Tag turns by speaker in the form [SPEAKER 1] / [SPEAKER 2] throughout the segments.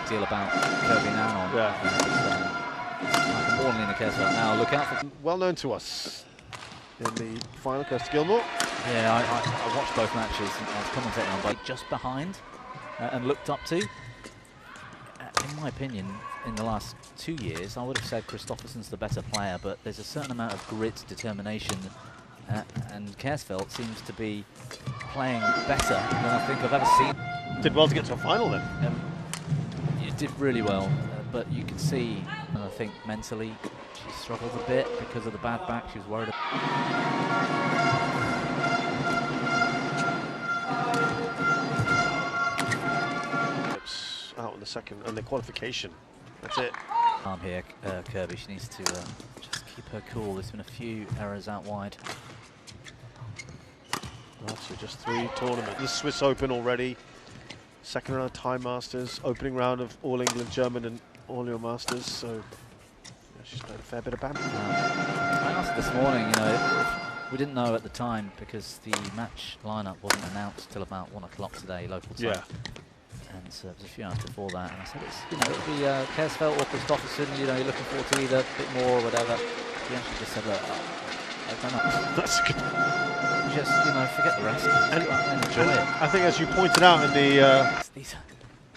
[SPEAKER 1] great deal about Kirby now on.
[SPEAKER 2] Yeah.
[SPEAKER 1] Miu Lin Ngan now. Look out for.
[SPEAKER 2] Well known to us in the final. Kirst Gilmore.
[SPEAKER 1] Yeah, I watched both matches and I was commentating on both. Just behind and looked up to. In my opinion, in the last 2 years, I would have said Kristoffersen's the better player, but there's a certain amount of grit, determination, and Kjaersfeldt seems to be playing better than I think I've ever seen.
[SPEAKER 2] Did well to get to a final then.
[SPEAKER 1] You did really well, but you could see, I think mentally, she struggled a bit because of the bad back. She was worried
[SPEAKER 2] out in the second and the qualification. That's it.
[SPEAKER 1] Here, Kirby. She needs to just keep her cool. There's been a few errors out wide.
[SPEAKER 2] Well, so just 3 tournaments. The Swiss Open already. Second round of Time Masters. Opening round of All England German and All Your Masters. So yeah, she's played a fair bit of badminton.
[SPEAKER 1] I asked this morning. We didn't know at the time because the match lineup wasn't announced till about 1 o'clock today, local time. Yeah. And so it was a few hours before that, and I said, it'll be Kjaersfeldt or Kristoffersen, you're looking forward to either a bit more or whatever. He actually just said, look, I don't know.
[SPEAKER 2] That's good.
[SPEAKER 1] Just, forget the rest and enjoy it.
[SPEAKER 2] I think as you pointed out in the...
[SPEAKER 1] These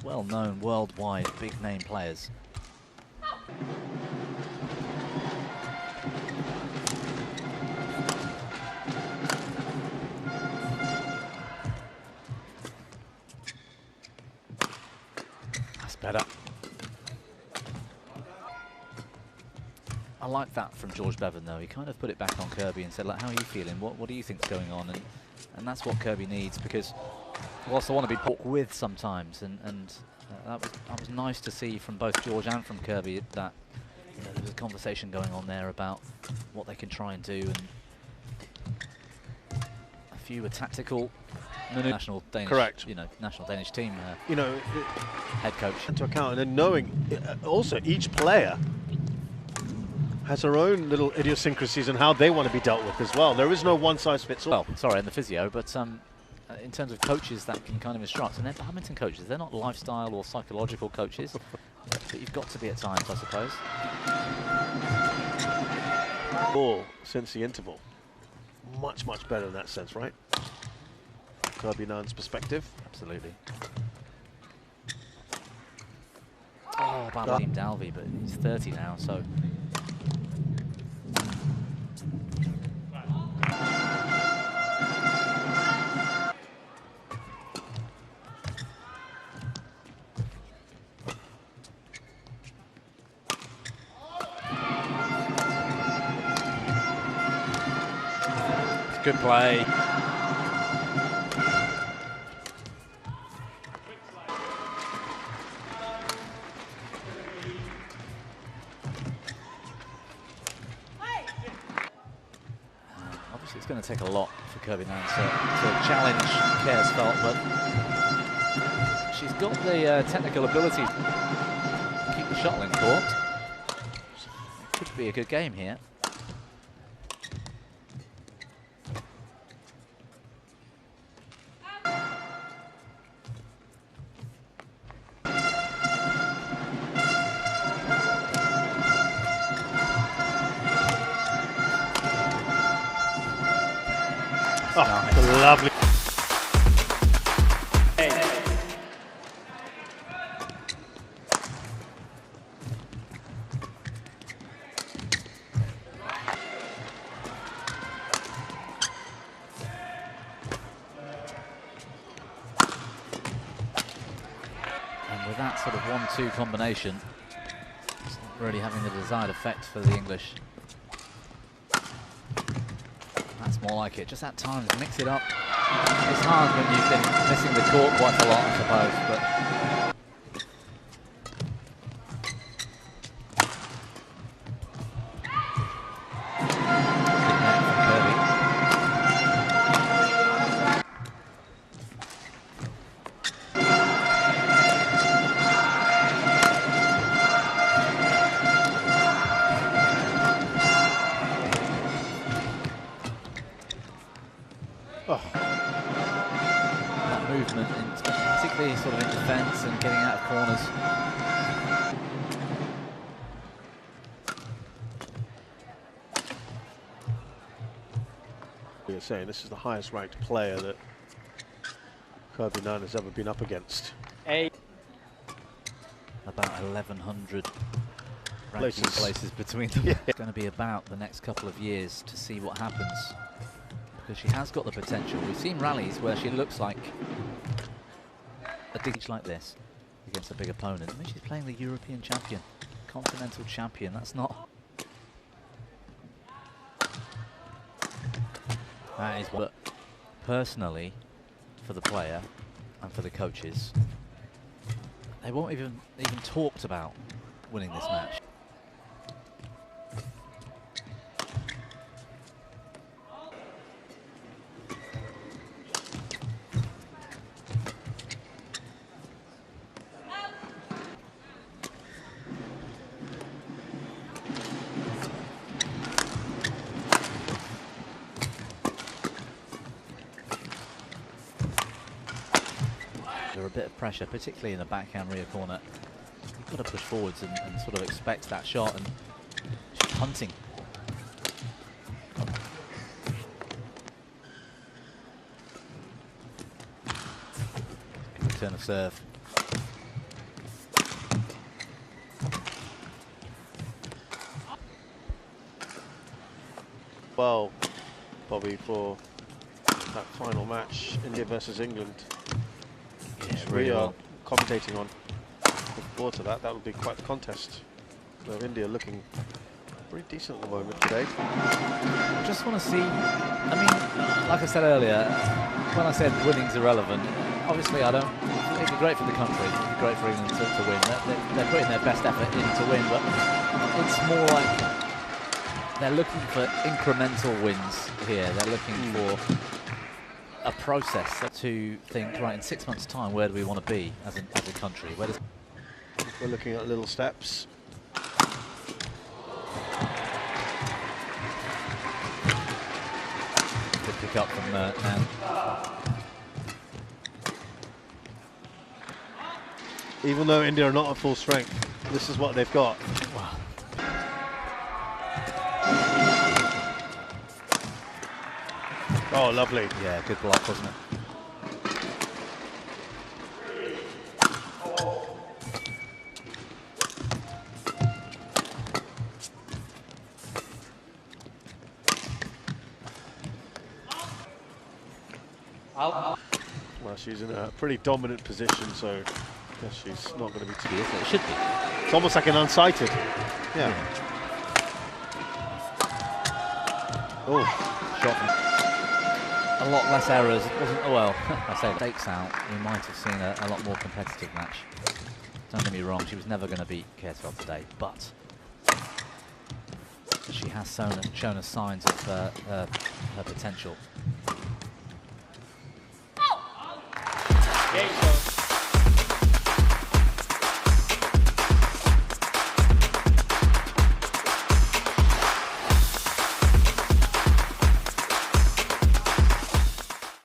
[SPEAKER 1] well-known, worldwide, big-name players. Better. I like that from George Bevan though. He kind of put it back on Kirby and said, like, how are you feeling? What do you think's going on? And that's what Kirby needs, because whilst I want to be talked with sometimes, and that was nice to see from both George and from Kirby that there's a conversation going on there about what they can try and do, and a few were tactical. National Danish,
[SPEAKER 2] correct.
[SPEAKER 1] National Danish team. Head coach.
[SPEAKER 2] Into account, and then knowing also each player has their own little idiosyncrasies and how they want to be dealt with as well. There is no one size fits all.
[SPEAKER 1] Well, sorry, and the physio, but in terms of coaches that can kind of instruct, and they're badminton coaches. They're not lifestyle or psychological coaches, but you've got to be at times, I suppose.
[SPEAKER 2] Ball since the interval, much better in that sense, right? Kirby Ngan's perspective.
[SPEAKER 1] Absolutely. Oh, about Team Dalby, but he's 30 now, so. It's good play. It's going to take a lot for Kirby Ngan to challenge Kjaersfeldt, but she's got the technical ability to keep the shuttle in court. It could be a good game here.
[SPEAKER 2] Oh, nice. Lovely.
[SPEAKER 1] And with that sort of 1-2 combination, it's not really having the desired effect for the English. That's more like it. Just at times, mix it up. It's hard when you've been missing the court quite a lot, I suppose. But that movement, particularly sort of in defence corners.
[SPEAKER 2] You're saying this is the highest ranked player that Miu Lin Ngan has ever been up against.
[SPEAKER 1] About 1,100 ranking places between them.
[SPEAKER 2] Yeah.
[SPEAKER 1] It's going to be about the next couple of years to see what happens, because she has got the potential. We've seen rallies where she looks like a ditch like this against a big opponent. I mean, she's playing the European champion, continental champion. That's not... That is what, personally, for the player and for the coaches, they won't even talked about winning this match. A bit of pressure, particularly in the backhand rear corner. You've got to push forwards and sort of expect that shot, and she's punting. Good return of serve.
[SPEAKER 2] Well, Bobby, for that final match, India versus England. We are commentating on. Looking forward to that. That would be quite the contest. So India looking pretty decent at the moment today.
[SPEAKER 1] I just want to see, I mean, like I said earlier, when I said winning's irrelevant, obviously I don't, it'd be great for the country, it'd be great for England to win. They're putting their best effort in to win, but it's more like they're looking for incremental wins here. They're looking for a process to think, right, in 6 months' time, where do we want to be as a country? Where does...
[SPEAKER 2] We're looking at little steps.
[SPEAKER 1] Good pick up from Ngan.
[SPEAKER 2] Even though India are not at full strength, this is what they've got.
[SPEAKER 1] Wow.
[SPEAKER 2] Oh, lovely.
[SPEAKER 1] Yeah, good block, wasn't it?
[SPEAKER 2] Well, she's in a pretty dominant position, so I guess she's not going to be too...
[SPEAKER 1] It should be.
[SPEAKER 2] It's almost like an unsighted. Yeah.
[SPEAKER 1] Oh, shot. A lot less errors. It wasn't, oh well, I say stakes out, we might have seen a lot more competitive match. Don't get me wrong, she was never going to beat Kjaersfeldt today, but she has shown us signs of her potential.